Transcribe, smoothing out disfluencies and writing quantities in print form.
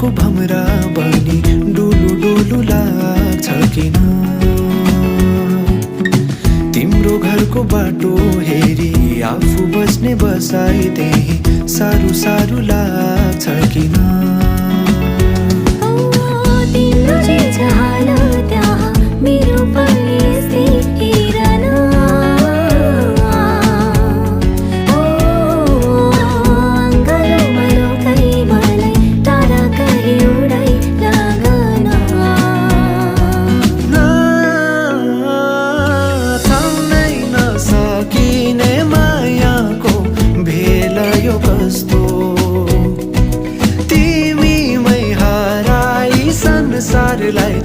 मनको भमरा बनी डुलु डुलु लाग्छ किन? तिम्रो घरको बाटो हेरी आफू बस्ने बसाई त्यही सारू सारू लाग्छ किन? तिम्रो जे छ हाल त्यहाँ मेरो पनि यस्तै हेरन। अङ्गालोमा रोकाई मलाई टाढा कहीँ उडाई लगन। थाम्नै नसकिने मायाको भेल यो कस्तो? तिमीमै हराई संसारलाई